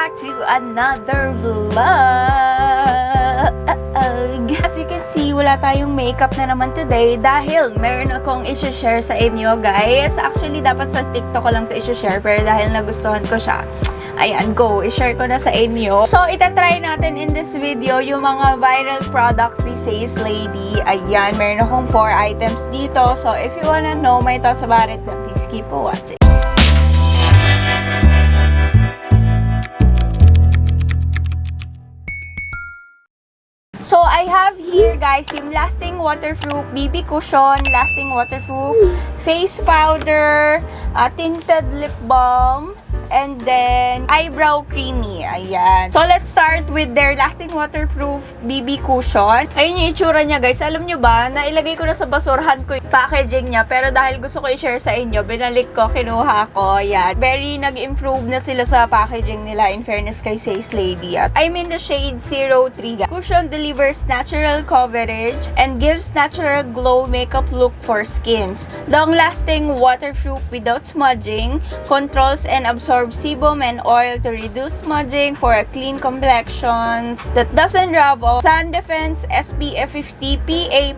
back to another vlog. As you can see, wala tayong makeup na naman today dahil meron akong i-share sa inyo, guys. Actually, dapat sa TikTok ko lang to i-share, pero dahil nagustuhan ko siya, ayan, go, i-share ko na sa inyo. So, itatry natin in this video yung mga viral products ni SACELADY. Ayan, meron akong 4 items dito. So, if you wanna know my thoughts about it, then please keep watching. So, I have here, guys, yung lasting waterproof BB cushion, lasting waterproof face powder, tinted lip balm, and then eyebrow creamy. Ayan. So, let's start with their lasting waterproof BB cushion. Ayun yung itsura niya, guys. Alam nyo ba, nailagay ko na sa basurhan ko yung packaging niya, pero dahil gusto ko i-share sa inyo, binalik ko, kinuha ko. Ayan. Very nag-improve na sila sa packaging nila, in fairness kay SACELADY. I'm in the shade 03. Cushion delivers natural coverage and gives natural glow makeup look for skins. Long-lasting, waterproof without smudging, controls and absorbs sebum and oil to reduce smudging for a clean complexions that doesn't rub off. Sun defense SPF 50 PA+++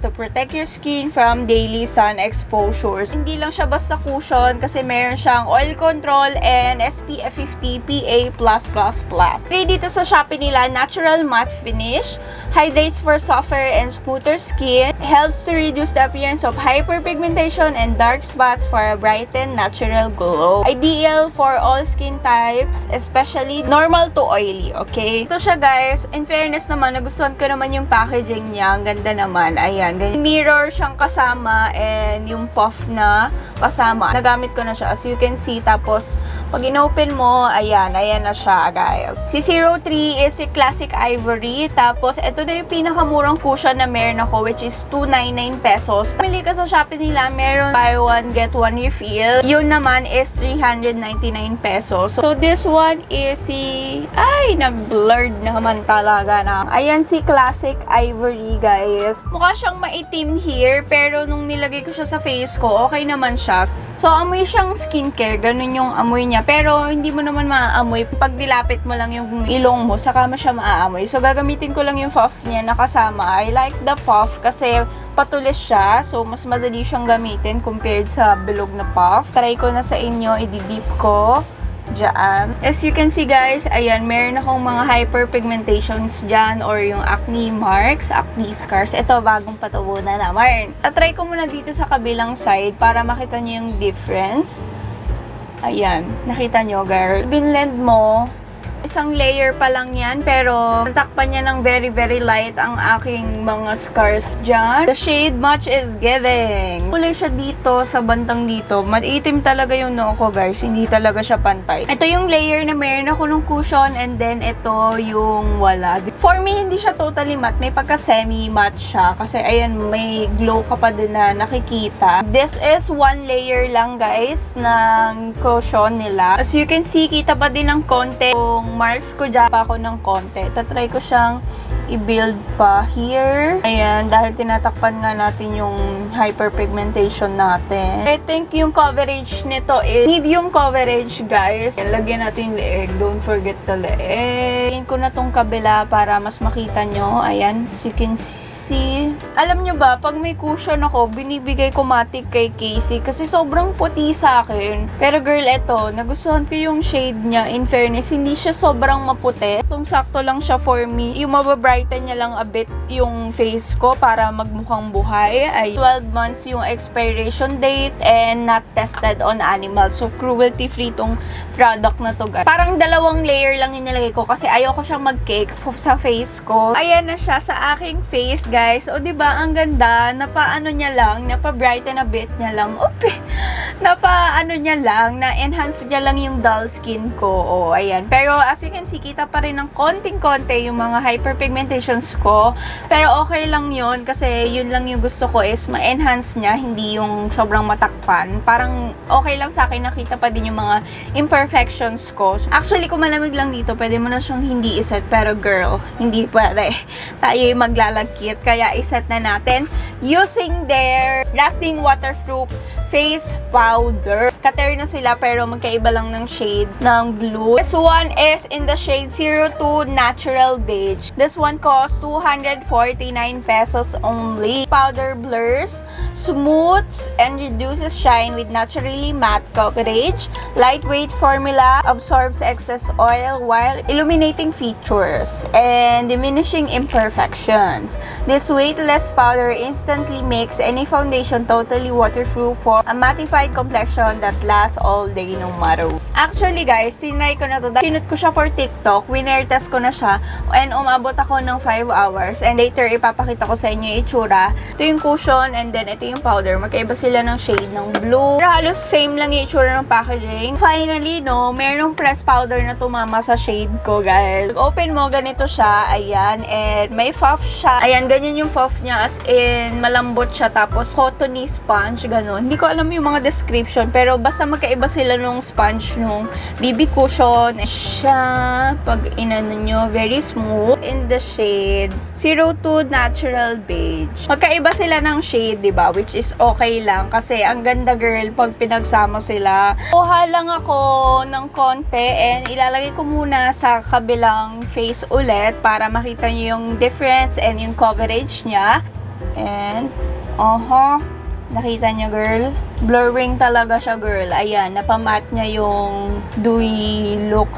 to protect your skin from daily sun exposures. Hindi lang siya basta cushion kasi meron siyang oil control and SPF 50 PA+++. Okay, dito sa Shopee nila, natural matte finish, hydrates for softer and smoother skin, helps to reduce the appearance of hyperpigmentation and dark spots for a brightened natural glow. Ideal for all skin types, especially normal to oily, okay? Ito siya, guys. In fairness naman, nagustuhan ko naman yung packaging niya. Ang ganda naman. Ayan, ganyan. Mirror siyang kasama and yung puff na kasama. Nagamit ko na siya, as you can see. Tapos, pag in-open mo, ayan na siya, guys. Si 03 is si Classic Ivory. Tapos, ito na yung pinakamurang cushion na meron ako, which is 299 pesos. Pili ka sa Shopee nila, meron buy one, get one refill. Yun naman is 399 pesos. So, this one is si... Ay, nag-blurred naman talaga na. Ayan si Classic Ivory, guys. Mukha siyang maitim here, pero nung nilagay ko siya sa face ko, okay naman siya. So, amoy siyang skincare. Ganun yung amoy niya. Pero, hindi mo naman maaamoy. Pag dilapit mo lang yung ilong mo, saka mo siya maaamoy. So, gagamitin ko lang yung puff niya na kasama. I like the puff kasi patulis siya. So, mas madali siyang gamitin compared sa bilog na puff. Try ko na sa inyo. Ididip ko dyan. As you can see, guys, ayan, meron akong mga hyperpigmentations dyan or yung acne marks, acne scars. Ito, bagong patubo na naman. Try ko muna dito sa kabilang side para makita nyo yung difference. Ayan, nakita nyo, girl. Binlend mo. Isang layer pa lang yan, pero natakpan niya ng very, very light ang aking mga scars dyan. The shade much is giving. Kulay siya dito, sa bantang dito. Maitim talaga yung noo ko, guys. Hindi talaga siya pantay. Ito yung layer na meron ako ng cushion, and then ito yung wala. For me, hindi siya totally matte. May pagka semi-matte siya. Kasi, ayan, may glow ka pa din na nakikita. This is one layer lang, guys, ng cushion nila. As you can see, kita pa din ng konti yung marks ko dyan pa ako ng konti. Tatry ko siyang i-build pa here. Ayan, dahil tinatakpan nga natin yung hyperpigmentation natin. I think yung coverage nito is medium coverage, guys. Lagyan natin yung leeg. Don't forget the leeg. Lagyan ko na tong kabila para mas makita nyo. Ayan, as you can see. Alam nyo ba, pag may cushion ako, binibigay ko matik kay Casey kasi sobrang puti sa akin. Pero girl, eto, nagustuhan ko yung shade niya. In fairness, hindi siya sobrang maputi. Itong sakto lang siya for me. Yung mababrighten niya lang a bit yung face ko para magmukhang buhay. Ay 12 months yung expiration date and not tested on animals. So, cruelty-free tong product na to, guys. Parang dalawang layer lang inilagay ko kasi ayoko siyang mag-cake sa face ko. Ayan na siya sa aking face, guys. O, diba? Ang ganda. Napa-ano niya lang. Napa-brighten a bit niya lang. Napa-ano niya lang. Na-enhance niya lang yung dull skin ko. O, ayan. Pero, as you can see, kita pa rin ng konting-konti yung mga hyperpigmentations ko. Pero okay lang yun kasi yun lang yung gusto ko is ma-enhance niya, hindi yung sobrang matakpan. Parang okay lang sa akin, nakita pa din yung mga imperfections ko. So, actually, kung malamig lang dito, pwede mo na siyang hindi iset. Pero girl, hindi pwede. Tayo yung maglalagkit. Kaya iset na natin using their lasting waterproof face powder. Katerno sila pero magkaiba lang ng shade ng blue. This one is in the shade 02 Natural Beige. This one costs 249 pesos only. Powder blurs, smooths, and reduces shine with naturally matte coverage. Lightweight formula, absorbs excess oil while illuminating features and diminishing imperfections. This weightless powder instantly makes any foundation totally waterproof for a mattified complexion that lasts all day no matter. Actually guys, tinry ko na to. Pinut ko siya for TikTok. Winner test ko na siya and umabot ako ng 5 hours and later ipapakita ko sa inyo yung itsura. Ito yung cushion and then ito yung powder. Magkaiba sila ng shade ng blue. Pero halos same lang yung itsura ng packaging. Finally, no, merong press powder na tumama sa shade ko guys. Open mo, ganito siya. Ayan. And may puff siya. Ayan, ganyan yung puff niya as in malambot siya. Tapos cottony sponge, ganun. Hindi ko alam yung mga description pero basta magkaiba sila nung sponge nung BB cushion. Siya, pag inano nyo, very smooth. In the shade 02 Natural Beige. Magkaiba sila ng shade, diba? Which is okay lang kasi ang ganda girl pag pinagsama sila. Kuha lang ako ng konti and ilalagay ko muna sa kabilang face ulit para makita nyo yung difference and yung coverage niya. And, nakita nyo girl? Blurring talaga siya girl. Ayan, napamat niya yung dewy look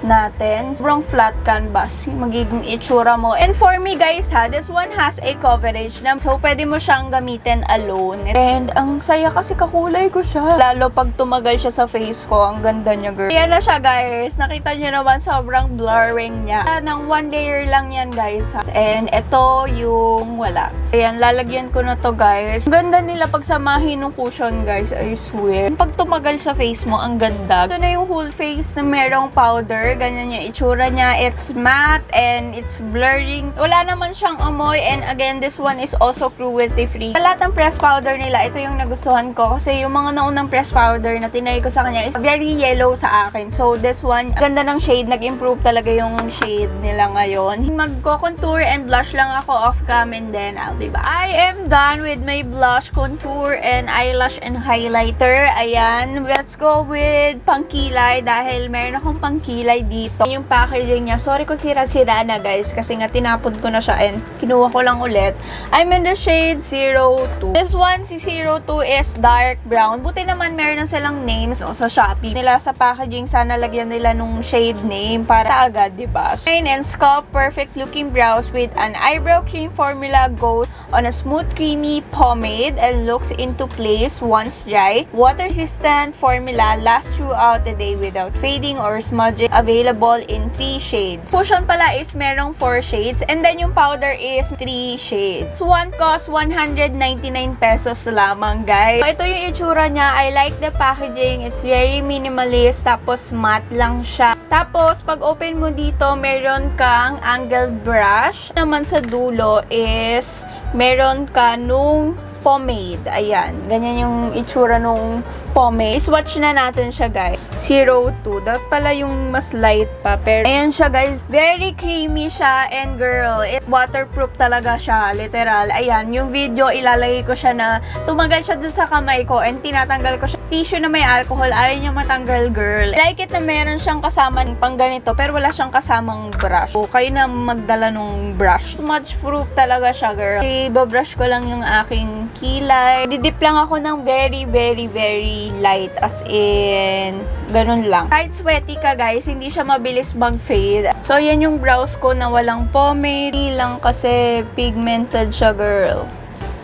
natin. Sobrang flat canvas magiging itsura mo. And for me guys ha, this one has a coverage na so pwede mo siyang gamitin alone. And ang saya kasi kakulay ko siya. Lalo pag tumagal siya sa face ko, ang ganda niya girl. Ayan na siya guys. Nakita niyo naman sobrang blurring niya. Nang one layer lang yan guys ha. And ito yung wala. Ayan, lalagyan ko na to guys. Ang ganda nila pagsamahin ng cushion guys, I swear. Pag tumagal sa face mo, ang ganda. Ito na yung whole face na merong powder. Ganyan yung itsura niya. It's matte and it's blurring. Wala naman siyang amoy and again, this one is also cruelty free. Sa lahat ng press powder nila, ito yung nagustuhan ko kasi yung mga naunang press powder na tinry ko sa kanya is very yellow sa akin. So this one, ganda ng shade. Nag-improve talaga yung shade nila ngayon. Magko-contour and blush lang ako off cam and then I'll be back. I am done with my blush, contour, and eyelash and highlighter. Ayan, let's go with pangkilay dahil meron akong pangkilay dito. Yung packaging niya, sorry kung sira-sira na guys kasi nga tinapon ko na siya and kinuha ko lang ulit. I'm in the shade 02. This one, si 02 is dark brown. Buti naman meron na silang names sa Shopee. Nila sa packaging, sana lagyan nila nung shade name para agad, diba? Shine and sculpt perfect looking brows with an eyebrow cream formula goes on a smooth creamy pomade and looks into place once dry. Water resistant formula lasts throughout the day without fading or smudging. Available in 3 shades. Cushion pala is merong 4 shades and then yung powder is 3 shades. One costs 199 pesos lamang guys. So, ito yung itsura niya. I like the packaging. It's very minimalist tapos matte lang siya. Tapos pag open mo dito, meron kang angled brush. Naman sa dulo is meron ka nung pomade. Ayan. Ganyan yung itsura nung pomade. Swatch na natin siya, guys. 02. Dapat pala yung mas light pa. Pero, ayan siya, guys. Very creamy siya. And, girl, waterproof talaga siya. Literal. Ayan. Yung video, ilalagay ko siya na tumagal siya dun sa kamay ko and tinatanggal ko siya. Tissue na may alcohol. Ayaw niya matanggal, girl. I like it na meron siyang kasama pang ganito pero wala siyang kasamang brush. So, kayo na magdala nung brush. Smudge proof talaga siya, girl. Ibabrush ko lang yung aking kilay. Didip lang ako ng very, very, very light. As in, ganun lang. Kahit sweaty ka, guys, hindi siya mabilis mag-fade. So, yan yung brows ko na walang pomade. Hindi lang kasi pigmented siya, girl.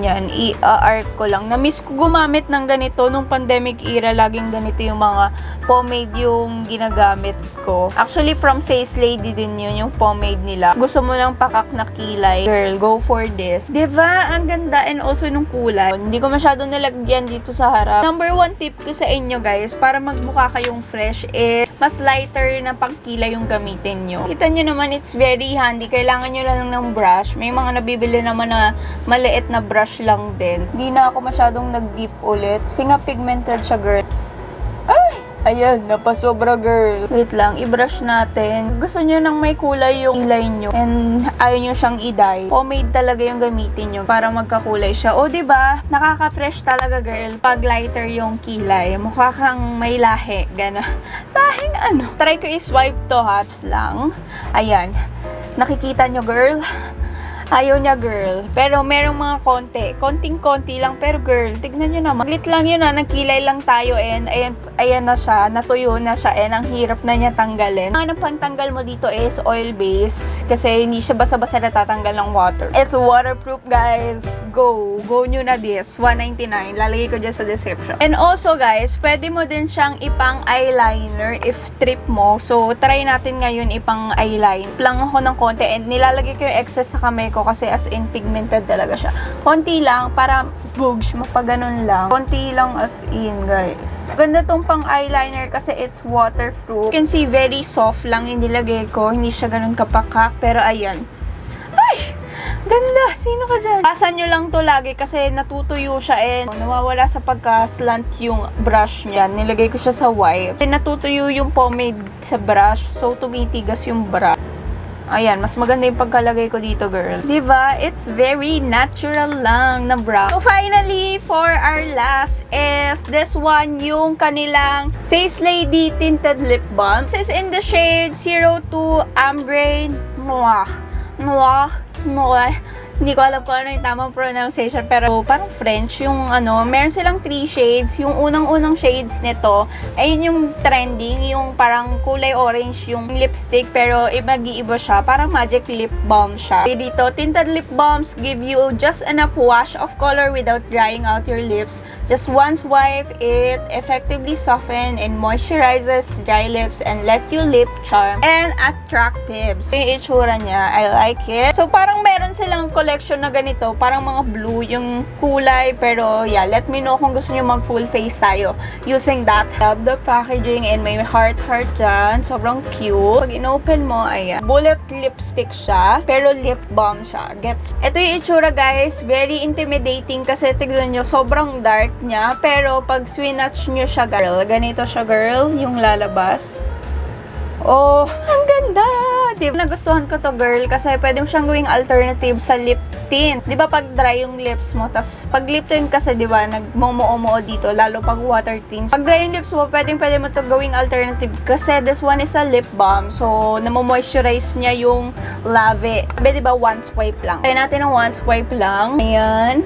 Yan, i-arc ko lang. Na-miss ko gumamit ng ganito nung pandemic era. Laging ganito yung mga pomade yung ginagamit ko. Actually, from SACELADY din yun, yung pomade nila. Gusto mo ng pakak na kilay, girl, go for this. Diba? Ang ganda and also nung kulay. Hindi ko masyado nilagyan dito sa harap. Number 1 tip ko sa inyo, guys, para magmukha kayong fresh, mas lighter na pangkilay yung gamitin nyo. Kita nyo naman, it's very handy. Kailangan nyo lang ng brush. May mga nabibili naman na maliit na brush lang din. Hindi na ako masyadong nag-dip ulit. Kasi nga pigmented siya, girl. Ay! Ayan, napasobra girl. Wait lang, i-brush natin. Gusto nyo nang may kulay yung kilay nyo and ayaw nyo siyang i-dye. Pomade talaga yung gamitin nyo para magkakulay siya. O, diba? Nakaka-fresh talaga girl pag lighter yung kilay. Mukha kang may lahi. Gana. Lahing ano. Try ko i-swipe to hats lang. Ayan. Nakikita nyo girl? Ayaw niya, girl. Pero merong mga konting-konti lang. Pero, girl, tignan nyo naman. Maglit lang yun, nagkilay lang tayo, and ayan na siya. Natuyo na siya, and ang hirap na niya tanggalin. Ang pantanggal mo dito is oil base. Kasi hindi siya basa-basa natatanggal ng water. It's waterproof, guys. Go nyo na this. $1.99. Lalagay ko dyan sa description. And also, guys, pwede mo din siyang ipang eyeliner if trip mo. So, try natin ngayon ipang eyeliner. Lang ako ng konti, and nilalagay ko yung excess sa kamay ko kasi as in pigmented talaga siya. Konti lang para bugs, mapaganon lang. Konti lang as in, guys. Ganda tong pang eyeliner kasi it's waterproof. You can see very soft lang yung nilagay ko. Hindi siya ganun kapakak. Pero ayan. Ay! Ganda! Sino ka dyan? Pasan nyo lang to lagi kasi natutuyo siya and nawawala sa pagka-slant yung brush niya. Nilagay ko siya sa wipe. Natutuyo yung pomade sa brush so tumitigas yung brush. Ayan, mas maganda yung pagkalagay ko dito, girl. Diba? It's very natural lang na brown. So, finally, for our last is this one, yung kanilang SACELADY Tinted Lip Balm. This is in the shade 02 Ambre Noir. Hindi ko alam kung ano yung tamang pronunciation, pero parang French yung ano. Meron silang 3 shades. Yung unang-unang shades nito ay yung trending, yung parang kulay orange yung lipstick, pero mag-iiba siya. Parang magic lip balm siya. Dito, tinted lip balms give you just enough wash of color without drying out your lips. Just one swipe, it effectively softens and moisturizes dry lips and let you lip charm and attractive. So, yung itsura niya, I like it. So, parang meron silang collection na ganito, parang mga blue yung kulay, pero yeah, let me know kung gusto nyo mag full face tayo using that. Love the packaging and may heart dyan, sobrang cute. Pag in-open mo, ayan, bullet lipstick siya, pero lip balm siya. Gets? Ito yung itsura, guys, very intimidating kasi tignan nyo, sobrang dark niya, pero pag swatch nyo siya, girl, ganito siya, girl, yung lalabas. Oh, ang ganda! Diba? Nagustuhan ko to, girl, kasi pwede mo siyang gawing alternative sa lip tint. Diba pag dry yung lips mo, tas pag lip tint kasi, diba, nagmumo-mo dito, lalo pag water tint. Pag dry yung lips mo, pwede mo to gawing alternative kasi this one is a lip balm. So, namo-moisturize niya yung lave. Sabi, diba, one swipe lang. Try natin ng one swipe lang. Ayan.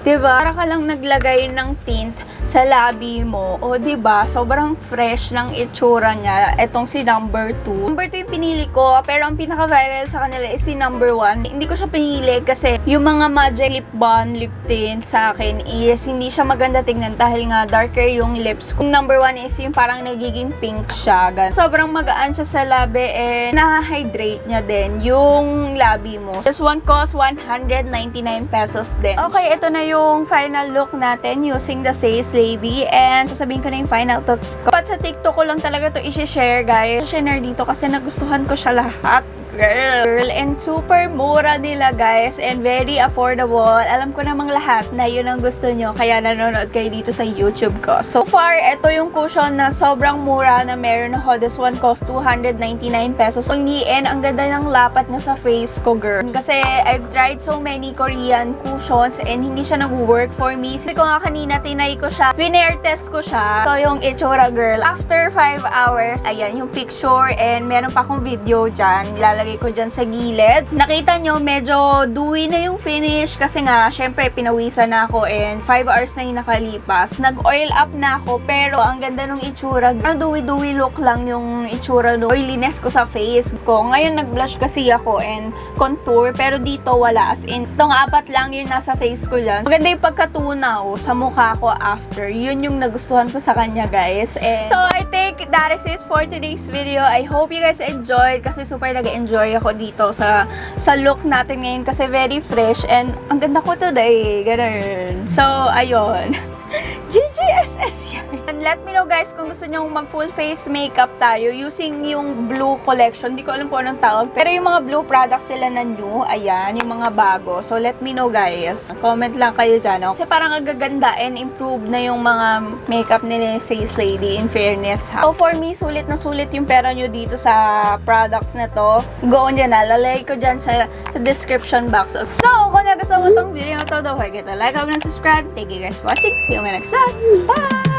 Diba? Para ka lang naglagay ng tint sa labi mo. O, diba? Sobrang fresh ng itsura niya. Etong si number 2. Number 2 yung pinili ko, pero ang pinaka-viral sa kanila is si number 1. Hindi ko siya pinili kasi yung mga magic lip balm, lip tint sa akin is hindi siya maganda tingnan dahil nga darker yung lips. Kung number 1 is yung parang nagiging pink siya. Sobrang magaan siya sa labi and na-hydrate niya din yung labi mo. This one costs 199 pesos din. Okay, ito na yung final look natin using the SACELADY and sasabihin ko na yung final thoughts ko. But sa TikTok ko lang talaga to i-share, guys. I-share dito kasi nagustuhan ko siya lahat. Girl, and super mura nila, guys, and very affordable. Alam ko namang lahat na yun ang gusto nyo, kaya nanonood kayo dito sa YouTube ko. So far, ito yung cushion na sobrang mura na meron ako. This one cost 299 pesos only, and ang ganda ng lapat niya sa face ko, girl. Kasi I've tried so many Korean cushions and hindi siya nag-work for me. Sabi ko nga kanina, tinay ko siya, win-air test ko siya. So yung itsura, girl. After 5 hours, ayan yung picture, and meron pa akong video dyan. Ilalagay ko dyan sa gilid. Nakita nyo, medyo dewy na yung finish kasi nga, syempre, pinawisan na ako and 5 hours na yung nakalipas. Nag-oil up na ako, pero ang ganda nung itsura. Parang dewy-dewy look lang yung itsura no oiliness ko sa face ko. Ngayon, nag-blush kasi ako and contour, pero dito wala. As in, itong 4 lang yung nasa face ko dyan. Maganda yung pagkatunaw sa mukha ko after. Yun yung nagustuhan ko sa kanya, guys. And so, I think that is it for today's video. I hope you guys enjoyed kasi super nag-enjoy ako dito sa look natin ngayon kasi very fresh and ang ganda ko today. Ganun. So, ayun. GGSS yan. let me know guys kung gusto nyo mag full face makeup tayo using yung blue collection. Hindi ko alam kung anong tawag. Pero yung mga blue products sila na new, ayan, yung mga bago. So, let me know guys. Comment lang kayo dyan, no? Kasi parang agaganda and improve na yung mga makeup ni SACELADY, in fairness, ha? So, for me, sulit na sulit yung pera nyo dito sa products na to. Go on dyan, ha? Lalagay ko dyan sa description box. So, kung nagustuhan mo itong video na to, don't forget to like, comment, and subscribe. Thank you guys for watching. See you in my next vlog. Bye!